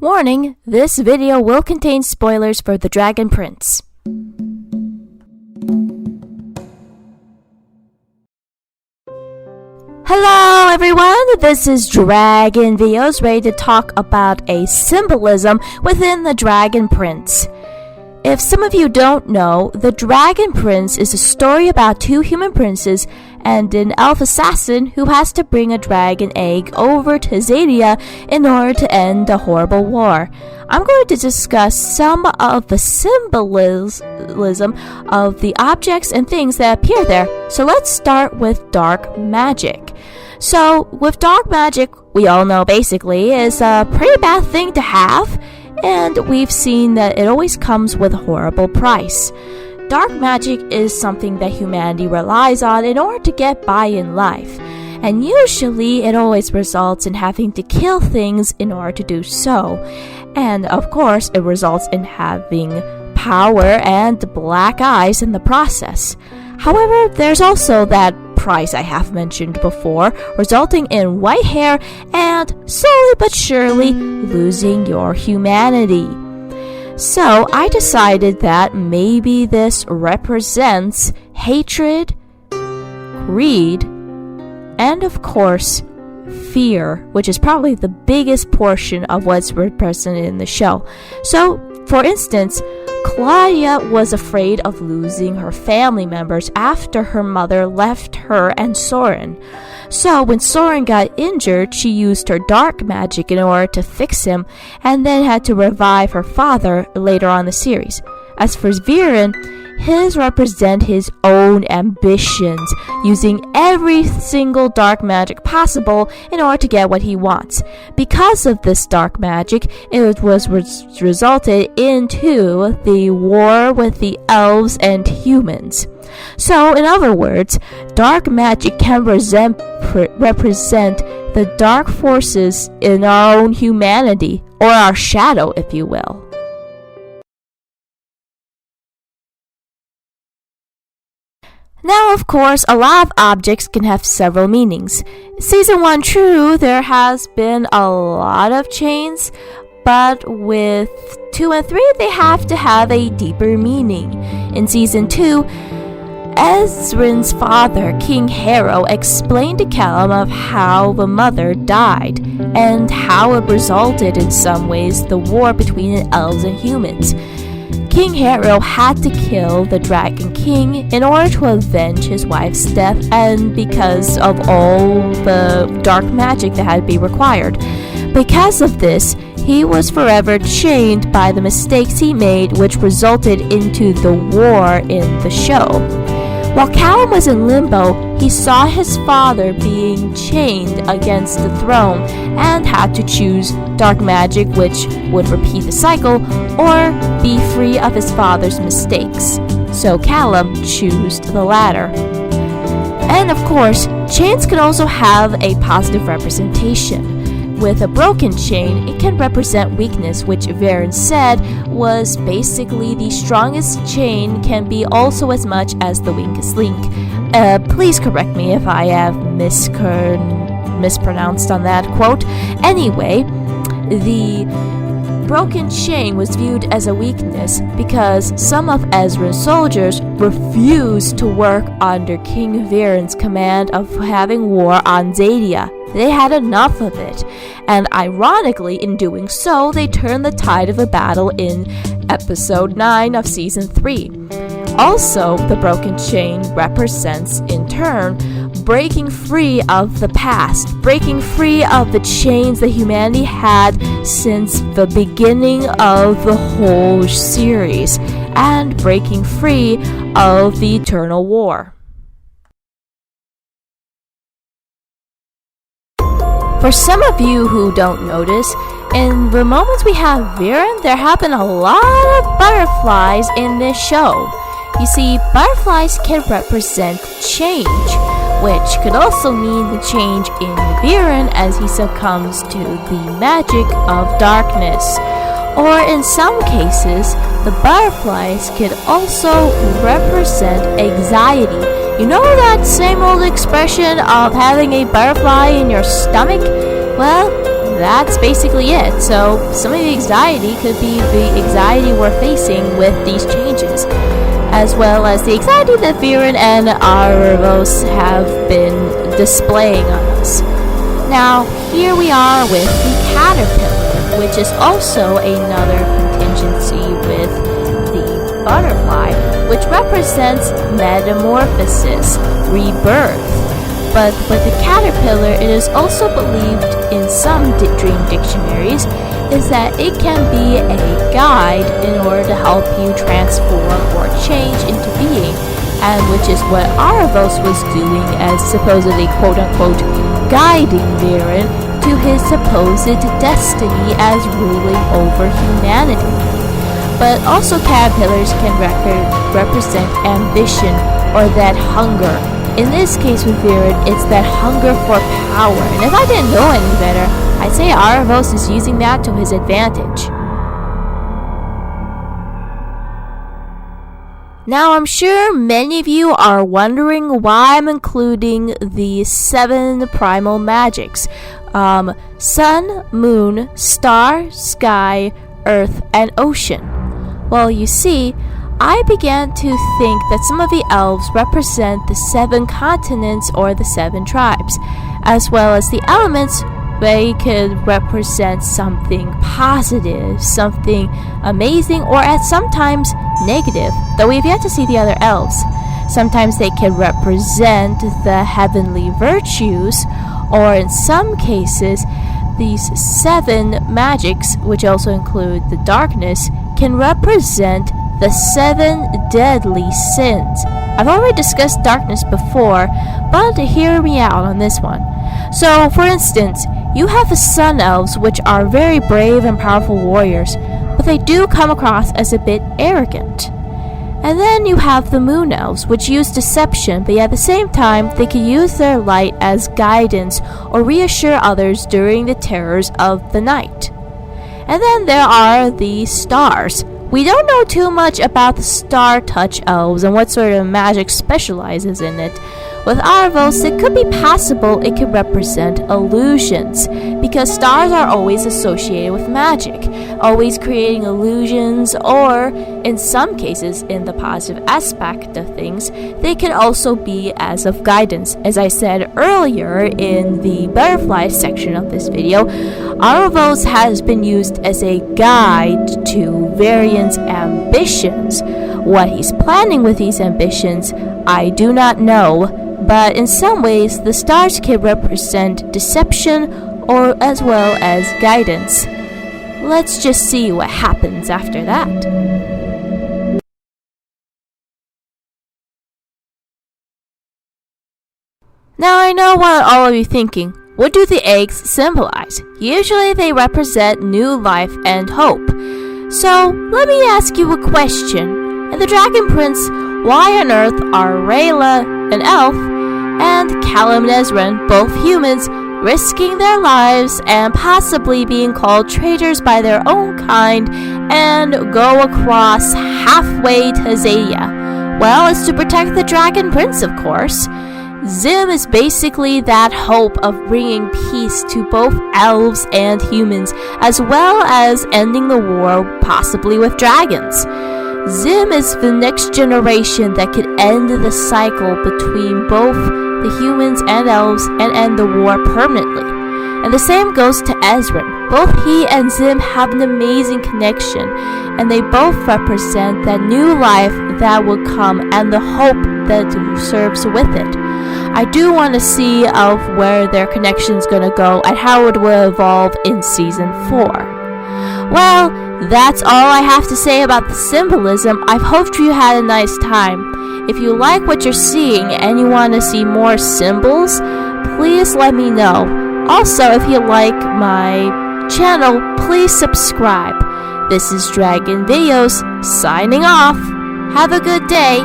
Warning, this video will contain spoilers for The Dragon Prince. Hello everyone, this is Dragon Videos, ready to talk about a symbolism within The Dragon Prince. If some of you don't know, The Dragon Prince is a story about two human princes and an elf assassin who has to bring a dragon egg over to Zadia in order to end a horrible war. I'm going to discuss some of the symbolism of the objects and things that appear there. So let's start with dark magic. So with dark magic, we all know basically is a pretty bad thing to have, and we've seen that it always comes with a horrible price. Dark magic is something that humanity relies on in order to get by in life, and usually it always results in having to kill things in order to do so. And of course, it results in having power and black eyes in the process. However, there's also that price I have mentioned before, resulting in white hair and slowly but surely losing your humanity. So I decided that maybe this represents hatred, greed, and of course, fear, which is probably the biggest portion of what's represented in the show. So, for instance, Claudia was afraid of losing her family members after her mother left her and Soren. So when Soren got injured, she used her dark magic in order to fix him, and then had to revive her father later on in the series. As for Viren, his represent his own ambitions, using every single dark magic possible in order to get what he wants. Because of this dark magic, it was resulted into the war with the elves and humans. So, in other words, dark magic can represent the dark forces in our own humanity, or our shadow, if you will. Now, of course, a lot of objects can have several meanings. Season 1, true, there has been a lot of chains, but with 2 and 3, they have to have a deeper meaning. In Season 2, Ezrin's father, King Harrow, explained to Callum of how the mother died, and how it resulted in some ways the war between the elves and humans. King Harrow had to kill the Dragon King in order to avenge his wife's death, and because of all the dark magic that had to be required. Because of this, he was forever chained by the mistakes he made, which resulted into the war in the show. While Callum was in limbo, he saw his father being chained against the throne and had to choose dark magic, which would repeat the cycle, or be free of his father's mistakes. So Callum chose the latter. And of course, chains can also have a positive representation. With a broken chain, it can represent weakness, which Varen said was basically the strongest chain can be also as much as the weakest link. Please correct me if I have mispronounced on that quote. Anyway, the broken chain was viewed as a weakness because some of Ezra's soldiers refused to work under King Varen's command of having war on Zadia. They had enough of it, and ironically, in doing so, they turned the tide of the battle in episode 9 of season 3. Also, the broken chain represents, in turn, breaking free of the past, breaking free of the chains that humanity had since the beginning of the whole series, and breaking free of the eternal war. For some of you who don't notice, in the moments we have Viren, there have been a lot of butterflies in this show. You see, butterflies can represent change, which could also mean the change in Viren as he succumbs to the magic of darkness. Or in some cases, the butterflies could also represent anxiety. You know that same old expression of having a butterfly in your stomach? Well, that's basically it. So some of the anxiety could be the anxiety we're facing with these changes, as well as the anxiety that Viren and Aravos have been displaying on us. Now, here we are with the caterpillar, which is also another contingency with the butterfly, which represents metamorphosis, rebirth. But with the caterpillar, it is also believed in some dream dictionaries is that it can be a guide in order to help you transform or change into being, and which is what Aravos was doing as supposedly quote-unquote guiding Viren to his supposed destiny as ruling over humanity. But also caterpillars can represent ambition or that hunger. In this case with Viren, it's that hunger for power. And if I didn't know any better, I'd say Aravos is using that to his advantage. Now, I'm sure many of you are wondering why I'm including the 7 primal magics. Sun, moon, star, sky, earth, and ocean. Well, you see, I began to think that some of the elves represent the 7 continents or the 7 tribes, as well as the elements. They could represent something positive, something amazing, or at sometimes negative, though we've yet to see the other elves. Sometimes they can represent the heavenly virtues, or in some cases, these 7 magics, which also include the darkness, can represent the 7 deadly sins. I've already discussed darkness before, but hear me out on this one. So, for instance, you have the Sun Elves, which are very brave and powerful warriors, but they do come across as a bit arrogant. And then you have the Moon Elves, which use deception, but at the same time, they can use their light as guidance or reassure others during the terrors of the night. And then there are the Stars. We don't know too much about the Star Touch Elves and what sort of magic specializes in it. With Aravos, it could be possible it could represent illusions, because stars are always associated with magic, always creating illusions, or, in some cases, in the positive aspect of things, they can also be as of guidance. As I said earlier in the butterfly section of this video, Aravos has been used as a guide to Varian's ambitions. What he's planning with these ambitions, I do not know. But in some ways, the stars can represent deception or as well as guidance. Let's just see what happens after that. Now I know what all of you thinking. What do the eggs symbolize? Usually they represent new life and hope. So let me ask you a question. In the Dragon Prince, why on earth are Rayla, an elf, and Callum Nezran, both humans, risking their lives and possibly being called traitors by their own kind and go across halfway to Zadia? Well, it's to protect the Dragon Prince, of course. Zim is basically that hope of bringing peace to both elves and humans, as well as ending the war, possibly with dragons. Zim is the next generation that could end the cycle between both the humans and elves and end the war permanently. And the same goes to Ezran. Both he and Zim have an amazing connection, and they both represent that new life that will come and the hope that serves with it. I do want to see of where their connection is going to go and how it will evolve in Season 4. Well, that's all I have to say about the symbolism. I hope you had a nice time. If you like what you're seeing and you want to see more symbols, please let me know. Also, if you like my channel, please subscribe. This is Dragon Videos, signing off. Have a good day.